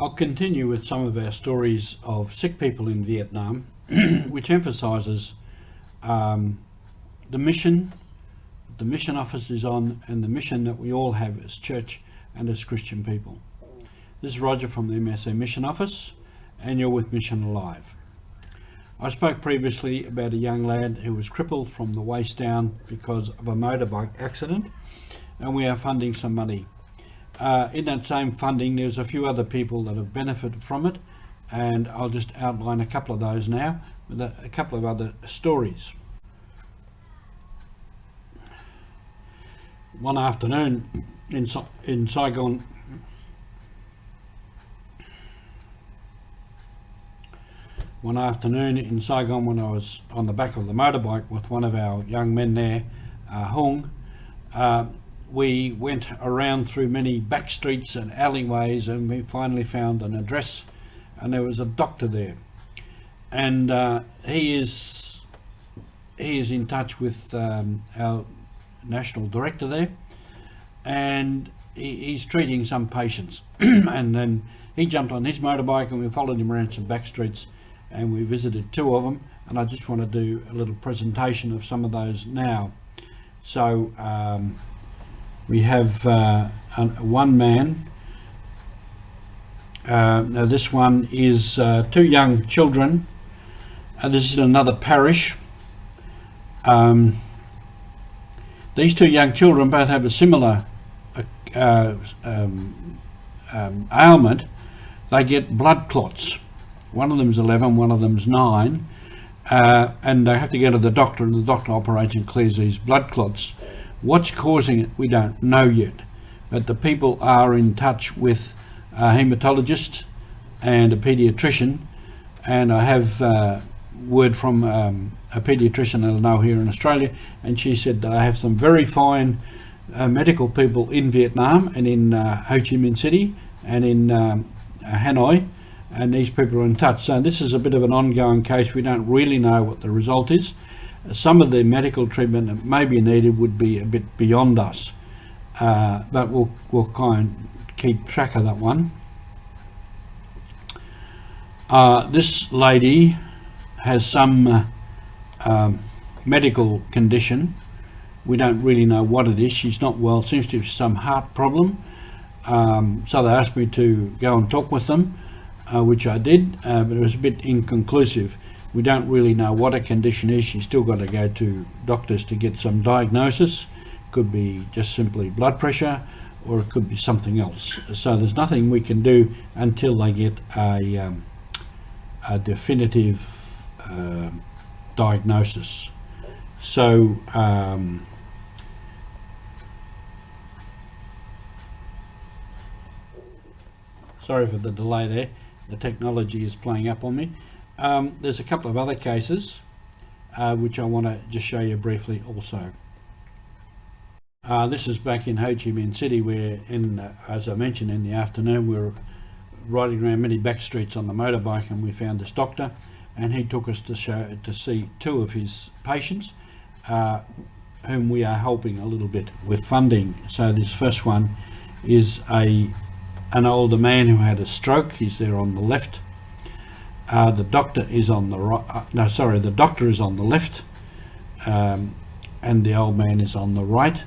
I'll continue with some of our stories of sick people in Vietnam, which emphasises the mission the Mission Office is on, and the mission that we all have as church and as Christian people. This is Roger from the MSC Mission Office, and you're with Mission Alive. I spoke previously about a young lad who was crippled from the waist down because of a motorbike accident, and we are funding some money. In that same funding, there's a few other people that have benefited from it, and I'll just outline a couple of those now with a couple of other stories. One afternoon in Saigon, when I was on the back of the motorbike with one of our young men there, Hung, we went around through many back streets and alleyways, and we finally found an address, and there was a doctor there, and he is in touch with our national director there, and he's treating some patients. And then he jumped on his motorbike and we followed him around some back streets, and we visited two of them, and I just want to do a little presentation of some of those now. So we have one man. Now this one is two young children. This is another parish. These two young children both have a similar ailment. They get blood clots. One of them is 11, one of them is 9, and they have to go to the doctor, and the doctor operates and clears these blood clots. What's causing it, we don't know yet, but the people are in touch with a haematologist and a paediatrician, and I have word from a paediatrician that I know here in Australia, and she said that I have some very fine medical people in Vietnam and in Ho Chi Minh City and in Hanoi, and these people are in touch. So this is a bit of an ongoing case. We don't really know what the result is. Some of the medical treatment that may be needed would be a bit beyond us, but we'll kind of keep track of that one. This lady has some medical condition. We don't really know what it is. She's not well. It seems to be some heart problem. So they asked me to go and talk with them, which I did, but it was a bit inconclusive. We don't really know what her condition is. She's still got to go to doctors to get some diagnosis. Could be just simply blood pressure, or it could be something else. So there's nothing we can do until they get a definitive diagnosis. So sorry for the delay there. The technology is playing up on me. There's a couple of other cases which I want to just show you briefly also. This is back in Ho Chi Minh City, where, as I mentioned, in the afternoon we were riding around many back streets on the motorbike, and we found this doctor, and he took us to see two of his patients, whom we are helping a little bit with funding. So this first one is an older man who had a stroke. He's there on the left. The doctor is on the right. The doctor is on the left, and the old man is on the right.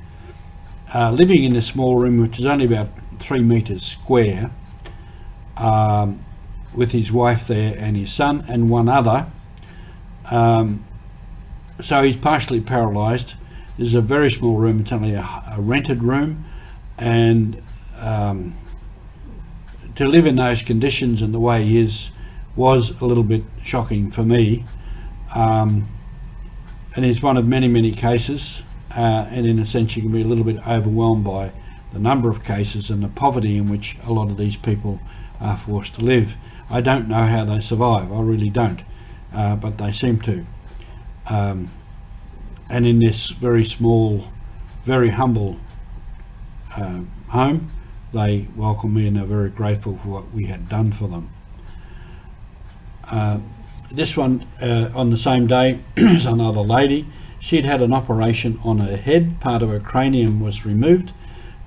Living in a small room, which is only about 3 meters square, with his wife there and his son and one other. So he's partially paralysed. This is a very small room. It's only a rented room, and to live in those conditions and the way he is was a little bit shocking for me. And it's one of many cases, and in a sense you can be a little bit overwhelmed by the number of cases and the poverty in which a lot of these people are forced to live. I don't know how they survive, I really don't, but they seem to. And in this very small, very humble home, they welcomed me and are very grateful for what we had done for them. This one, on the same day, is another lady. She'd had an operation on her head. Part of her cranium was removed,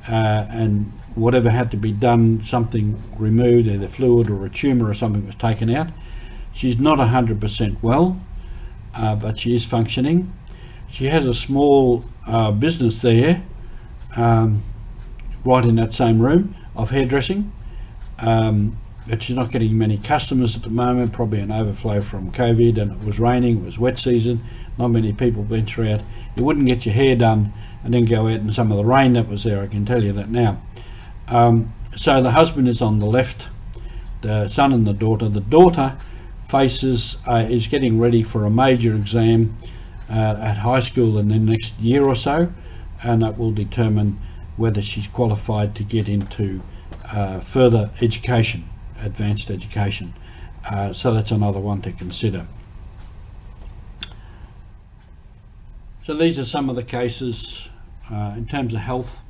and whatever had to be done, something removed, either fluid or a tumour or something was taken out. She's not 100% well, but she is functioning. She has a small business there, right in that same room, of hairdressing, but she's not getting many customers at the moment, probably an overflow from COVID, and it was raining, it was wet season, not many people venture out. You wouldn't get your hair done and then go out in some of the rain that was there, I can tell you that now. So the husband is on the left, the son and the daughter. The daughter faces, is getting ready for a major exam at high school in the next year or so, and that will determine whether she's qualified to get into further education, advanced education. So that's another one to consider. So these are some of the cases in terms of health.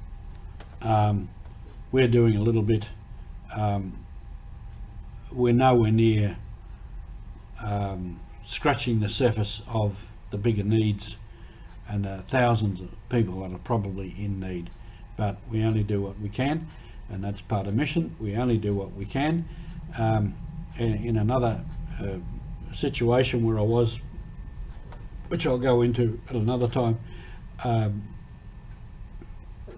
We're doing a little bit. We're nowhere near scratching the surface of the bigger needs, and thousands of people that are probably in need. But we only do what we can, and that's part of mission. We only do what we can. In another situation where I was, which I'll go into at another time,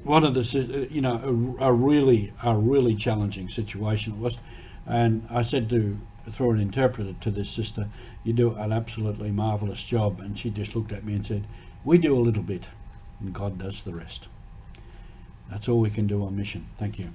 one of the, a really challenging situation it was, and I said through an interpreter to this sister, "You do an absolutely marvellous job," and she just looked at me and said, "We do a little bit, and God does the rest." That's all we can do on mission. Thank you.